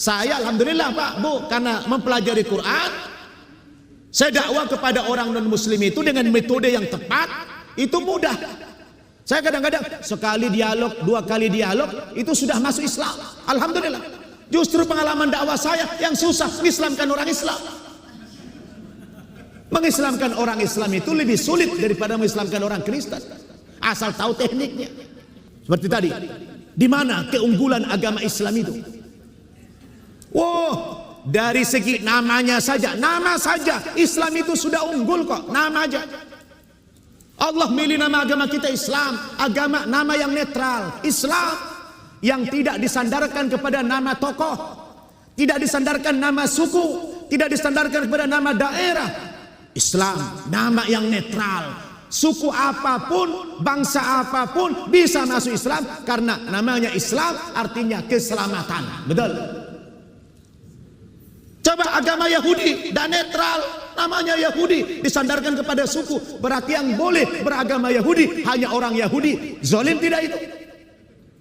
Saya alhamdulillah Pak, Bu, karena mempelajari Quran, saya dakwah kepada orang non muslim itu dengan metode yang tepat, itu mudah. Saya kadang-kadang sekali dialog, 2 kali dialog itu sudah masuk Islam. Alhamdulillah. Justru pengalaman dakwah saya yang susah mengislamkan orang Islam. Mengislamkan orang Islam itu lebih sulit daripada mengislamkan orang Kristen. Asal tahu tekniknya. Seperti tadi, di mana keunggulan agama Islam itu? Wow, dari segi namanya saja, nama saja Islam itu sudah unggul kok, nama aja. Allah milih nama agama kita Islam, agama nama yang netral, Islam yang tidak disandarkan kepada nama tokoh, tidak disandarkan nama suku, tidak disandarkan kepada nama daerah. Islam, nama yang netral. Suku apapun, bangsa apapun bisa masuk Islam karena namanya Islam artinya keselamatan. Betul? Coba agama Yahudi dan netral, namanya Yahudi, disandarkan kepada suku. Berarti yang boleh beragama Yahudi hanya orang Yahudi. Zalim tidak itu?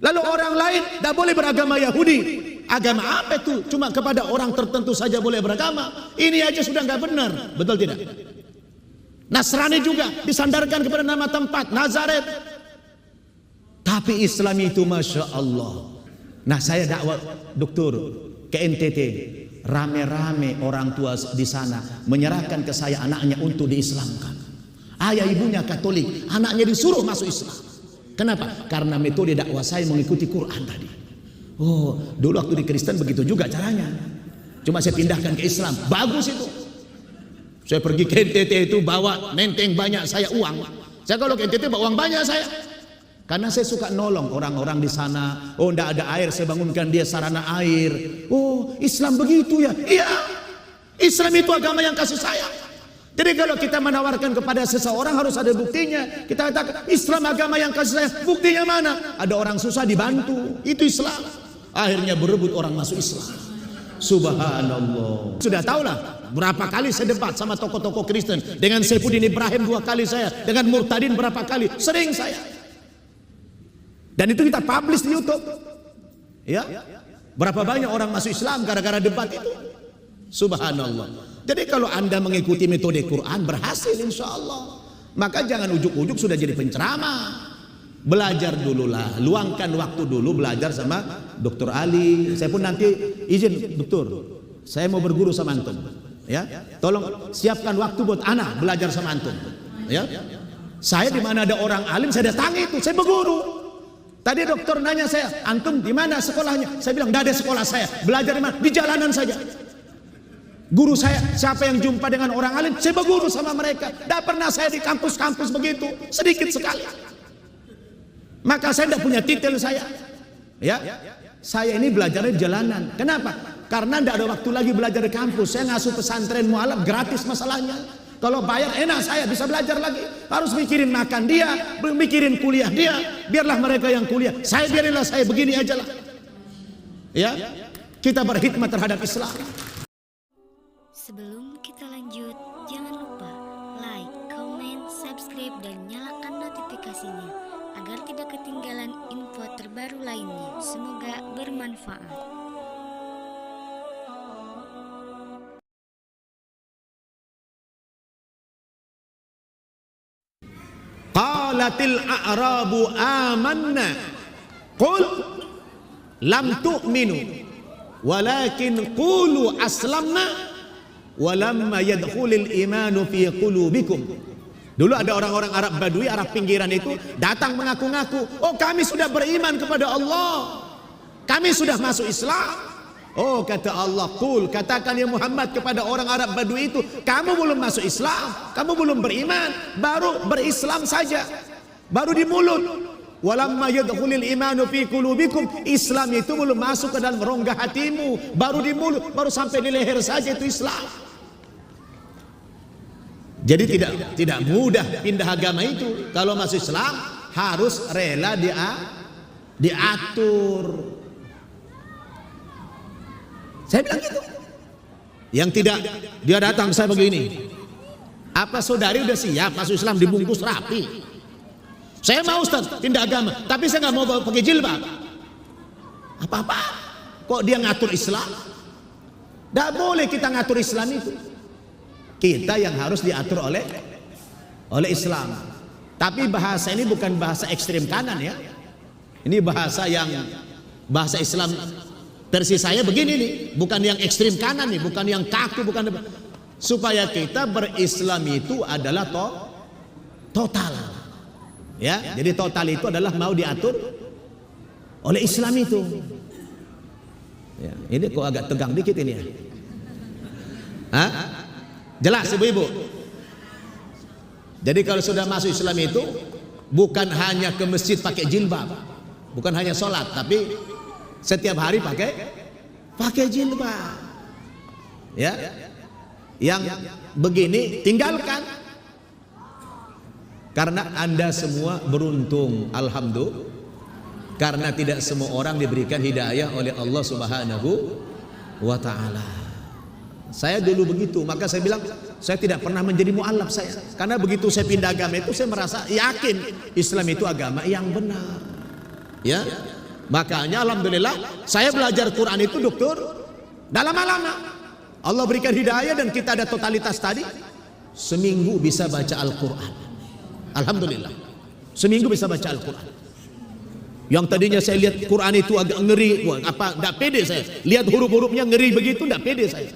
Lalu orang lain tidak boleh beragama Yahudi. Agama apa itu? Cuma kepada orang tertentu saja boleh beragama. Ini aja sudah nggak benar. Betul tidak? Nasrani juga disandarkan kepada nama tempat, Nazaret. Tapi Islam itu Masya Allah. Nah saya dakwah dokter ke NTT, rame-rame orang tua di sana menyerahkan ke saya anaknya untuk diislamkan. Ayah ibunya Katolik, anaknya disuruh masuk Islam. Kenapa? Karena metode dakwah saya mengikuti Quran tadi. Oh, dulu waktu di Kristen begitu juga caranya. Cuma saya pindahkan ke Islam. Bagus itu. Saya pergi ke NTT itu bawa nenteng banyak saya uang. Saya kalau ke NTT bawa uang banyak saya. Karena saya suka nolong orang-orang di sana. Oh, tidak ada air, saya bangunkan dia sarana air. Oh, Islam begitu ya? Iya. Islam itu agama yang kasih sayang. Jadi kalau kita menawarkan kepada seseorang harus ada buktinya. Kita katakan Islam agama yang kasih sayang. Buktinya mana? Ada orang susah dibantu. Itu Islam. Akhirnya berebut orang masuk Islam. Subhanallah. Sudah tahulah berapa kali saya debat sama tokoh-tokoh Kristen. Dengan Saifuddin Ibrahim 2 kali saya. Dengan Murtadin berapa kali. Sering saya. Dan itu kita publish di YouTube. Ya. Berapa banyak orang masuk Islam gara-gara debat itu. Subhanallah. Jadi kalau Anda mengikuti metode Quran berhasil insya Allah. Maka jangan ujuk-ujuk sudah jadi penceramah. Belajar dululah, luangkan waktu dulu belajar sama Dr. Ali. Saya pun nanti izin dokter, saya mau berguru sama antum. Ya, tolong siapkan waktu buat anak belajar sama antum. Ya, saya di mana ada orang alim saya datangi itu, saya berguru. Tadi dokter nanya saya, antum di mana sekolahnya? Saya bilang, tidak ada sekolah saya. Belajar di mana? Di jalanan saja. Guru saya, siapa yang jumpa dengan orang alim, saya berguru sama mereka. Tidak pernah saya di kampus-kampus begitu, sedikit sekali. Maka saya tidak punya titel saya. Ya, saya ini belajarnya di jalanan. Kenapa? Karena tidak ada waktu lagi belajar di kampus. Saya ngasuh pesantren mualaf gratis masalahnya. Kalau bayar enak saya bisa belajar lagi. Harus mikirin makan dia, mikirin kuliah dia. Biarlah mereka yang kuliah. Saya biarinlah saya begini aja lah. Ya, kita berkhidmat terhadap Islam. Sebelum kita lanjut, jangan lupa like, comment, subscribe, dan nyalakan notifikasinya agar tidak ketinggalan info terbaru lainnya. Semoga bermanfaat. Qalatil a'rabu amanna qul lam tu'minu walakin qulu aslamna walamma yadkhulul imanu fi qulubikum. Dulu ada orang-orang Arab Badui, Arab pinggiran itu datang mengaku-ngaku, oh kami sudah beriman kepada Allah, kami sudah masuk Islam. Oh kata Allah, qul, katakan ya Muhammad kepada orang Arab Badui itu, kamu belum masuk Islam, kamu belum beriman, baru berislam saja, baru di mulut. Walamma yadkhulul imanu fi qulubikum, Islam itu belum masuk ke dalam rongga hatimu, baru di mulut, baru sampai di leher saja itu Islam. Jadi tidak mudah pindah agama itu. Kalau masuk Islam harus rela diatur. Saya bilang gitu. Yang tidak, dia datang saya begini. Apa saudari udah siap masuk Islam dibungkus rapi? Saya mau Ustaz pindah agama, tapi saya nggak mau pakai jilbab. Apa-apa? Kok dia ngatur Islam? Tidak boleh kita ngatur Islam itu. Kita yang harus diatur oleh Islam. Tapi bahasa ini bukan bahasa ekstrem kanan ya. Ini bahasa Islam versi saya begini nih, bukan yang ekstrem kanan nih, bukan yang kaku, bukan, supaya kita berislam itu adalah total. Ya, jadi total itu adalah mau diatur oleh Islam itu. Ya, ini kok agak tegang dikit ini ya. Hah? Jelas ibu-ibu? Jadi kalau sudah masuk Islam itu bukan hanya ke masjid pakai jilbab, bukan hanya sholat, tapi setiap hari pakai jilbab. Ya, yang begini tinggalkan. Karena Anda semua beruntung, alhamdulillah, karena tidak semua orang diberikan hidayah oleh Allah Subhanahu wa ta'ala. Saya dulu begitu, maka saya bilang saya tidak pernah menjadi mu'alaf saya. Karena begitu saya pindah agama itu saya merasa yakin Islam itu agama yang benar. Ya, makanya alhamdulillah saya belajar Quran itu dokter dalam lama. Allah berikan hidayah dan kita ada totalitas tadi. Seminggu bisa baca Al-Quran. Alhamdulillah. Seminggu bisa baca Al-Quran. Yang tadinya saya lihat Quran itu agak ngeri, enggak pede saya. Lihat huruf-hurufnya ngeri begitu, enggak pede saya.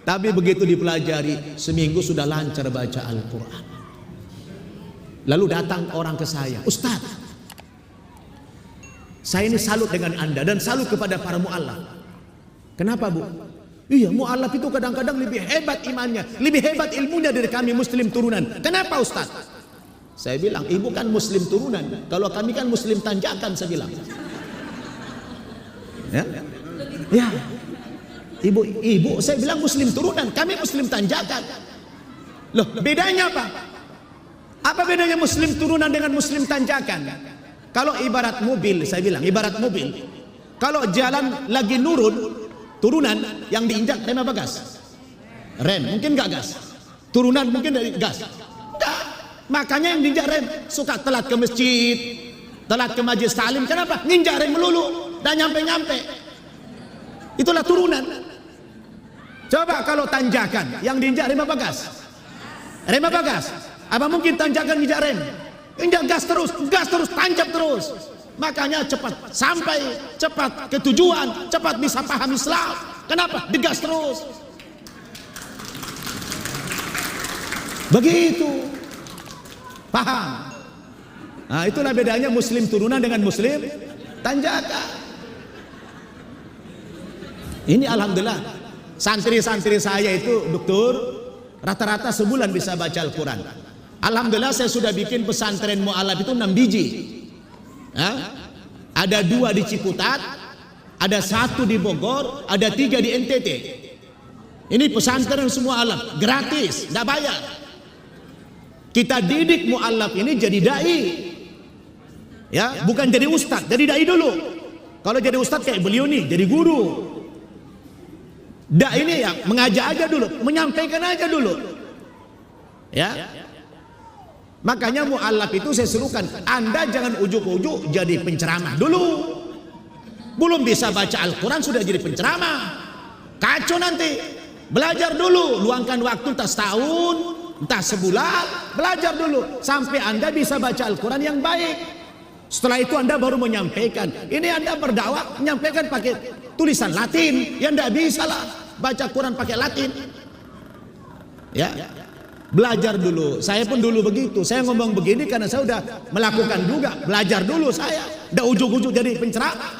Tapi begitu dipelajari, seminggu sudah lancar baca Al-Quran. Lalu datang orang ke saya, Ustaz, saya ini salut dengan Anda dan salut kepada para mu'alaf. Kenapa Bu? Iya, mu'alaf itu kadang-kadang lebih hebat imannya, lebih hebat ilmunya dari kami muslim turunan. Kenapa Ustaz? Saya bilang, ibu kan muslim turunan, kalau kami kan muslim tanjakan, saya bilang. Ya. Ibu, saya bilang muslim turunan, kami muslim tanjakan. Loh, bedanya apa? Apa bedanya muslim turunan dengan muslim tanjakan? Kalau ibarat mobil, saya bilang, ibarat mobil. Kalau jalan lagi turunan, yang diinjak rem apa gas? Rem, mungkin gak gas? Turunan mungkin dari gas? Enggak. Makanya yang diinjak rem suka telat ke masjid, telat ke majelis taklim. Kenapa? Nginjak rem melulu, dan nyampe-nyampe. Itulah turunan. Coba kalau tanjakan, yang diinjak rem apa gas? Rem apa gas? Apa mungkin tanjakan injak rem? Injak gas terus, tancap terus. Makanya cepat sampai, cepat ke tujuan, cepat bisa paham Islam. Kenapa? Digas terus. Begitu. Paham? Nah, itulah bedanya muslim turunan dengan muslim tanjakan. Ini alhamdulillah santri-santri saya itu dokter rata-rata sebulan bisa baca Al-Quran. Alhamdulillah saya sudah bikin pesantren mu'alaf itu 6 biji. Ada 2 di Ciputat, ada 1 di Bogor, ada 3 di NTT. Ini pesantren semua mu'alaf gratis, tidak bayar. Kita didik mu'alaf ini jadi dai, ya, bukan jadi ustad, jadi dai dulu. Kalau jadi ustad kayak beliau nih, jadi guru. Dai ini ya mengajak aja dulu, menyampaikan aja dulu, ya. Makanya mu'alaf itu saya serukan, Anda jangan ujuk-ujuk jadi penceramah dulu. Belum bisa baca Al-Quran sudah jadi penceramah, kacau nanti. Belajar dulu, luangkan waktu entah setahun, entah sebulan, belajar dulu sampai Anda bisa baca Al-Quran yang baik. Setelah itu Anda baru menyampaikan. Ini Anda berdakwah menyampaikan pakai tulisan Latin, ya enggak bisa lah baca Quran pakai Latin. Ya, belajar dulu. Saya pun dulu begitu. Saya ngomong begini karena saya udah melakukan juga. Belajar dulu saya. Udah ujuk-ujuk jadi penceramah.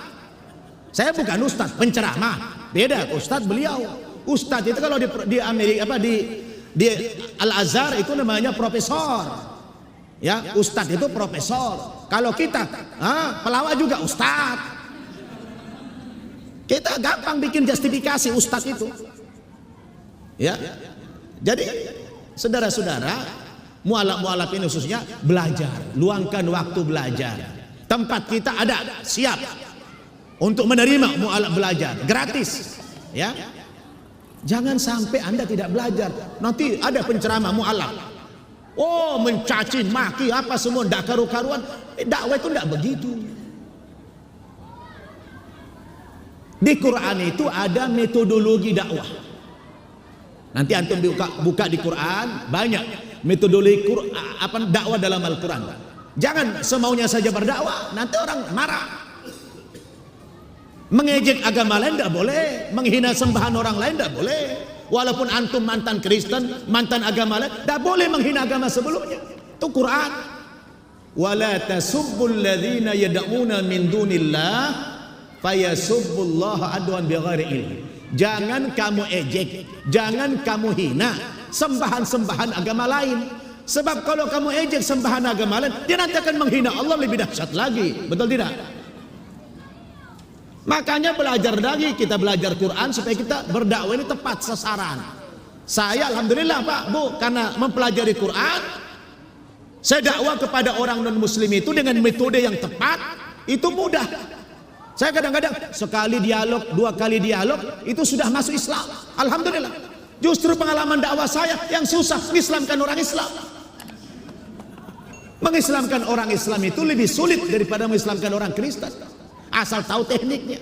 Saya bukan ustadz, penceramah. Beda, ustadz beliau. Ustadz itu kalau di Amerika di Al-Azhar itu namanya profesor. Ya, ustadz itu profesor. Kalau kita pelawak juga ustadz. Kita gampang bikin justifikasi ustadz itu. Ya. Jadi saudara-saudara, mu'alaf ini khususnya belajar, luangkan waktu belajar. Tempat kita ada, siap untuk menerima mu'alaf belajar, gratis. Ya. Jangan sampai Anda tidak belajar. Nanti ada penceramah mu'alaf. Oh, mencaci maki apa semua, ndak karu-karuan. Dakwah itu ndak begitu. Di Quran itu ada metodologi dakwah. Nanti antum buka di Quran, banyak metodologi dakwah dalam Al-Quran. Jangan semaunya saja berdakwah, nanti orang marah. Mengejek agama lain tidak boleh, menghina sembahan orang lain tidak boleh. Walaupun antum mantan Kristen, mantan agama lain, tidak boleh menghina agama sebelumnya. Itu Quran. Wala tasubbul ladzina yad'una min dunillah fayasubbullaha adwan bighairi ilm. Jangan kamu ejek, jangan kamu hina sembahan-sembahan agama lain. Sebab kalau kamu ejek sembahan agama lain, dia nanti akan menghina Allah lebih dahsyat lagi. Betul tidak? Makanya belajar lagi, kita belajar Quran supaya kita berdakwah ini tepat sasaran. Saya alhamdulillah Pak, Bu, karena mempelajari Quran, saya dakwah kepada orang non muslim itu dengan metode yang tepat, itu mudah. Saya kadang-kadang sekali dialog, 2 kali dialog itu sudah masuk Islam. Alhamdulillah. Justru pengalaman dakwah saya yang susah mengislamkan orang Islam. Mengislamkan orang Islam itu lebih sulit daripada mengislamkan orang Kristen, asal tahu tekniknya.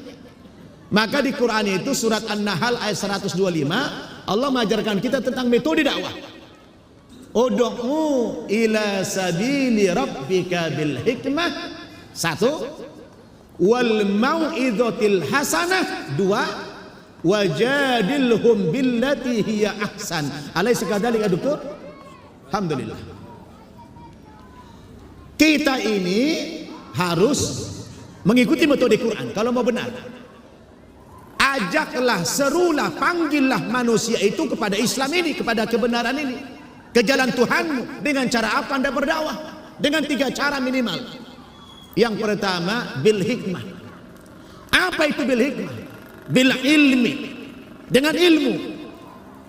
Maka di Quran itu surat An-Nahl ayat 125 Allah mengajarkan kita tentang metode dakwah. Ud'u ila sabili rabbika bil hikmah, 1, wal mau'izatil hasanah, 2, wajadilhum billati hiya ahsan. Alaysa kadzalika doktor? Alhamdulillah. Kita ini harus mengikuti metode Quran kalau mau benar. Ajaklah, serulah, panggillah manusia itu kepada Islam ini, kepada kebenaran ini, ke jalan Tuhanmu. Dengan cara apa Anda berdakwah? Dengan 3 cara minimal. Yang pertama, bil hikmah. Apa itu bil hikmah? Bil ilmi, dengan ilmu,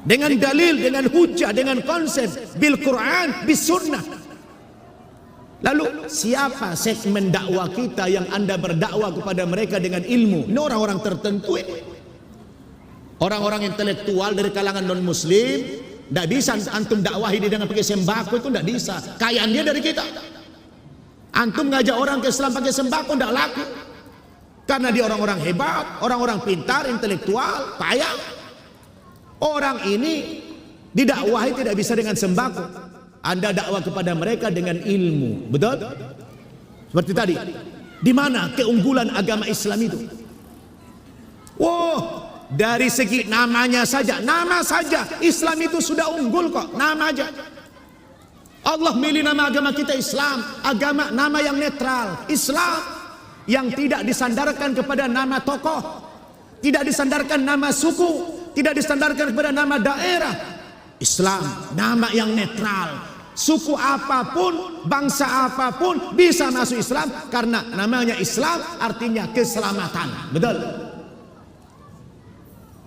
dengan dalil, dengan hujah, dengan konsep, bil Quran, bis sunnah. Lalu siapa segmen dakwah kita yang Anda berdakwah kepada mereka dengan ilmu? Ini orang-orang tertentu ini, orang-orang intelektual dari kalangan non muslim. Tidak bisa antum dakwahi dia dengan pakai sembako, itu tidak bisa. Kayaan dia dari kita. Antum ngajak orang ke Islam pakai sembako tidak laku, karena dia orang-orang hebat, orang-orang pintar, intelektual, kaya. Orang ini didakwahi tidak bisa dengan sembako. Anda dakwah kepada mereka dengan ilmu, betul? Seperti tadi, di mana keunggulan agama Islam itu? Wow, dari segi namanya saja, nama saja Islam itu sudah unggul kok, nama aja. Allah milih nama agama kita Islam, agama nama yang netral, Islam yang tidak disandarkan kepada nama tokoh, tidak disandarkan nama suku, tidak disandarkan kepada nama daerah. Islam, nama yang netral. Suku apapun, bangsa apapun bisa masuk Islam, karena namanya Islam artinya keselamatan. Betul?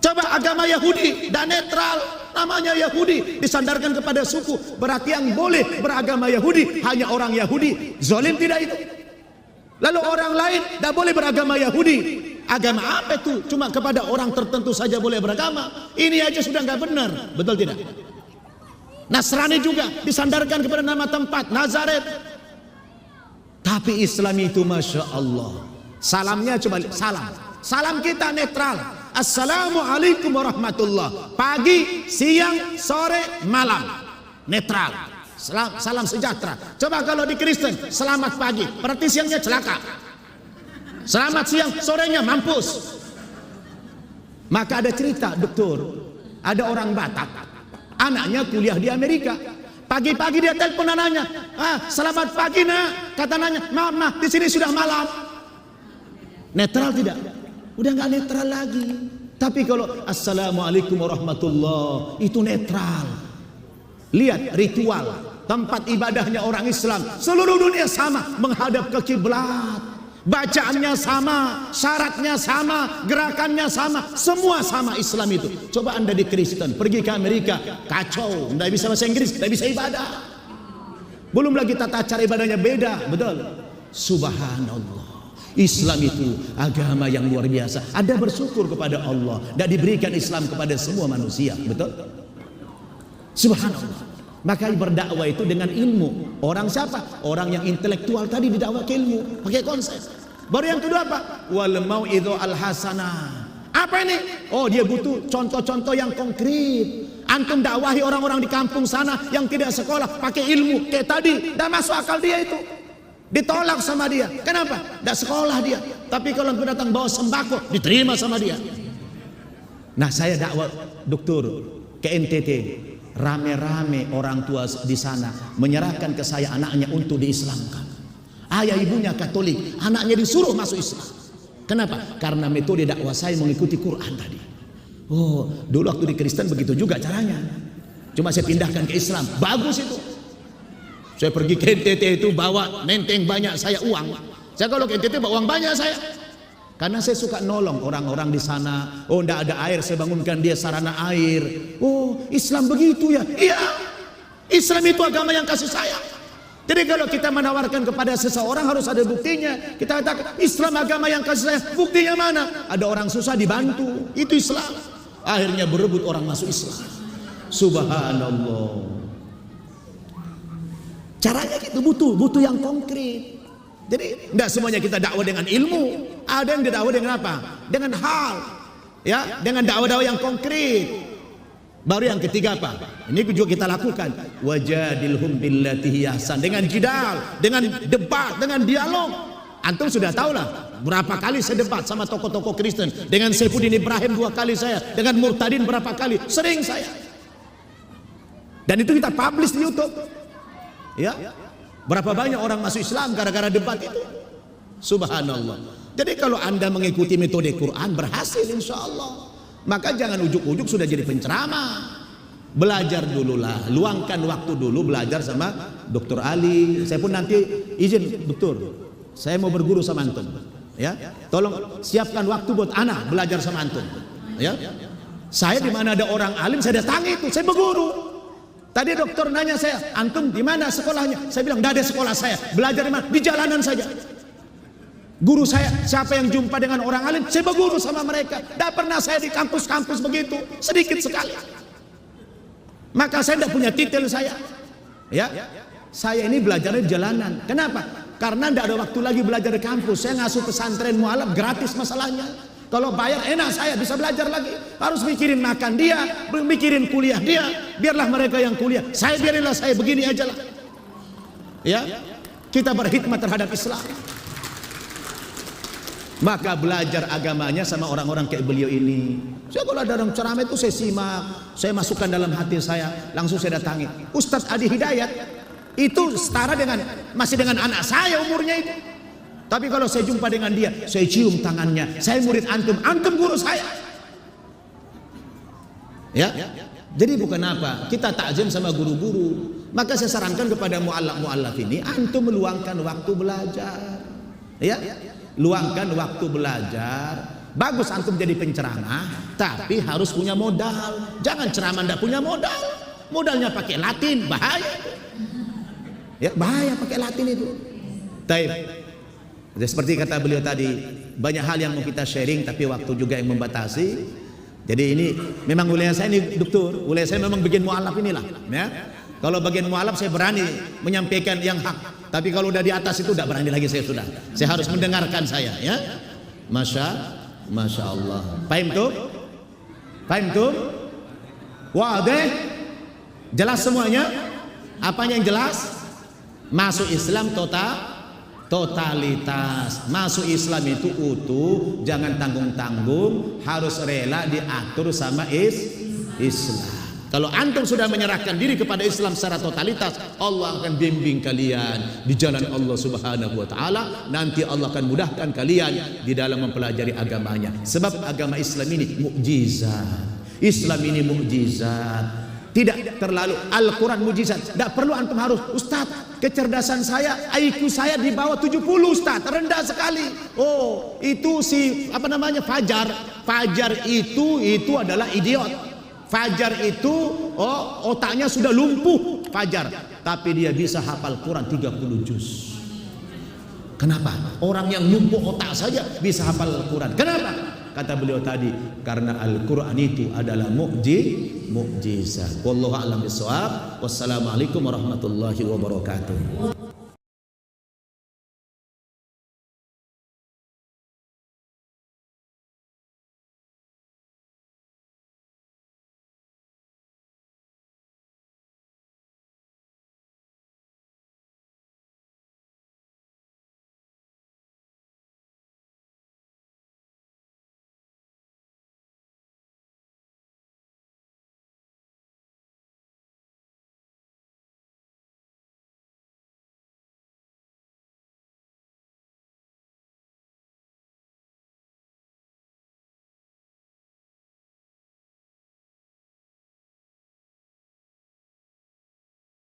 Coba agama Yahudi dan netral, namanya Yahudi, disandarkan kepada suku, berarti yang boleh beragama Yahudi hanya orang Yahudi. Zalim tidak itu? Lalu orang lain tidak boleh beragama Yahudi. Agama apa itu? Cuma kepada orang tertentu saja boleh beragama. Ini aja sudah nggak benar. Betul tidak? Nasrani juga disandarkan kepada nama tempat, Nazaret. Tapi Islam itu Masya Allah, salamnya coba salam. Salam kita netral. Assalamualaikum warahmatullah. Pagi, siang, sore, malam. Netral. Salam sejahtera. Coba kalau di Kristen, selamat pagi, berarti siangnya celaka. Selamat siang, sorenya mampus. Maka ada cerita, dokter, ada orang Batak, anaknya kuliah di Amerika. Pagi-pagi dia telepon anaknya, selamat pagi nak. Kata anaknya, maaf di sini sudah malam. Netral tidak? Udah nggak netral lagi. Tapi kalau assalamualaikum warahmatullah, itu netral. Lihat ritual tempat ibadahnya orang Islam, seluruh dunia sama, menghadap ke kiblat. Bacaannya sama, syaratnya sama, gerakannya sama, semua sama Islam itu. Coba Anda di Kristen, pergi ke Amerika, kacau, tidak bisa bahasa Inggris, tidak bisa ibadah. Belum lagi tata cara ibadahnya beda, betul? Subhanallah, Islam itu agama yang luar biasa. Anda bersyukur kepada Allah, tidak diberikan Islam kepada semua manusia, betul? Subhanallah. Maka berdakwah itu dengan ilmu. Orang siapa? Orang yang intelektual tadi didakwah ke ilmu, pakai konsep. Baru yang kedua apa? Wal mau'idhu al hasanah. Apa ini? Oh, dia butuh contoh-contoh yang konkret. Antum dakwahi orang-orang di kampung sana yang tidak sekolah, pakai ilmu kayak tadi, dah masuk akal dia itu. Ditolak sama dia. Kenapa? Dah sekolah dia. Tapi kalau antum datang bawa sembako, diterima sama dia. Nah, saya dakwah dokter ke NTT. Rame-rame orang tua di sana menyerahkan ke saya anaknya untuk diislamkan. Ayah ibunya Katolik, anaknya disuruh masuk Islam. Kenapa? Karena metode dakwah saya mengikuti Quran tadi. Oh, dulu waktu di Kristen begitu juga caranya. Cuma saya pindahkan ke Islam. Bagus itu. Saya pergi ke NTT itu bawa menteng banyak saya uang. Saya kalau ke NTT bawa uang banyak saya. Karena saya suka nolong orang-orang di sana. Oh, tidak ada air, saya bangunkan dia sarana air. Oh, Islam begitu ya? Iya. Islam itu agama yang kasih sayang. Jadi kalau kita menawarkan kepada seseorang harus ada buktinya. Kita katakan Islam agama yang kasih sayang. Buktinya mana? Ada orang susah dibantu. Itu Islam. Akhirnya berebut orang masuk Islam. Subhanallah. Caranya gitu, butuh yang konkret. Jadi tidak semuanya kita dakwah dengan ilmu. Ada yang didakwah dengan apa? Dengan hal. Ya, dengan dakwah-dakwah yang konkret. Baru yang ketiga apa? Ini juga kita lakukan. Wajadilhum billati ahsan. Dengan jidal, dengan debat, dengan dialog. Antum sudah tahu lah berapa kali saya debat sama tokoh-tokoh Kristen. Dengan Saifuddin Ibrahim 2 kali saya. Dengan Murtadin berapa kali? Sering saya. Dan itu kita publish di YouTube. Ya. Berapa banyak orang masuk Islam gara-gara debat itu. Subhanallah. Jadi kalau anda mengikuti metode Quran berhasil insya Allah. Maka jangan ujuk-ujuk sudah jadi penceramah. Belajar dululah, luangkan waktu dulu belajar sama Dr. Ali. Saya pun nanti izin dokter, saya mau berguru sama antum. Ya, tolong siapkan waktu buat anak belajar sama antum. Ya, saya di mana ada orang alim saya datangi itu, saya berguru. Tadi dokter nanya saya, antum di mana sekolahnya? Saya bilang tidak ada sekolah saya, belajar di mana? Di jalanan saja. Guru saya, siapa yang jumpa dengan orang alim, saya berguru sama mereka. Tidak pernah saya di kampus-kampus begitu, sedikit sekali. Maka saya tidak punya titel saya. Ya, saya ini belajarnya di jalanan. Kenapa? Karena tidak ada waktu lagi belajar di kampus. Saya ngasuh pesantren mualaf gratis masalahnya. Kalau bayar enak saya bisa belajar lagi. Harus mikirin makan dia, mikirin kuliah dia. Biarlah mereka yang kuliah. Saya biarinlah saya begini aja lah. Ya, kita berkhidmat terhadap Islam. Maka belajar agamanya sama orang-orang kayak beliau ini. Saya kalau ada orang ceramah itu saya simak, saya masukkan dalam hati saya, langsung saya datangi. Ustadz Adi Hidayat itu setara dengan masih dengan anak saya umurnya itu. Tapi kalau saya jumpa dengan dia, saya cium tangannya. Saya murid antum, antum guru saya. Ya, jadi bukan apa, kita takzim sama guru-guru. Maka saya sarankan kepada mu'allaf ini, antum meluangkan waktu belajar. Ya. Luangkan waktu belajar. Bagus antum jadi penceramah, tapi harus punya modal. Jangan ceramah tidak punya modal. Modalnya pakai Latin, bahaya. Ya, bahaya pakai Latin itu. Taib. Seperti kata beliau tadi, banyak hal yang mau kita sharing, tapi waktu juga yang membatasi. Jadi ini memang wilayah saya ini dokter, wilayah saya memang bikin mu'alaf inilah. Ya. Kalau bagian mu'alaf saya berani menyampaikan yang hak. Tapi kalau udah di atas itu tidak berani lagi saya sudah. Saya harus mendengarkan saya ya. Masya Allah. Paham tuh? Paham tuh? Wah deh. Jelas semuanya? Apanya yang jelas? Masuk Islam totalitas. Masuk Islam itu utuh, jangan tanggung-tanggung, harus rela diatur sama Islam. Kalau antum sudah menyerahkan diri kepada Islam secara totalitas, Allah akan bimbing kalian di jalan Allah Subhanahu wa taala. Nanti Allah akan mudahkan kalian di dalam mempelajari agamanya. Sebab agama Islam ini mukjizat. Islam ini mukjizat. Tidak terlalu Al-Quran mukjizat. Tidak perlu antum harus, Ustaz, kecerdasan saya, IQ saya di bawah 70 Ustaz, rendah sekali. Oh, itu si apa namanya Fajar. Fajar itu adalah idiot. Fajar itu otaknya sudah lumpuh Fajar, tapi dia bisa hafal Quran 30 juz. Kenapa? Orang yang lumpuh otak saja bisa hafal Quran. Kenapa? Kata beliau tadi, karena Al-Quran itu adalah mukjizat. Wallahu a'lam bishawab. Wassalamualaikum warahmatullahi wabarakatuh.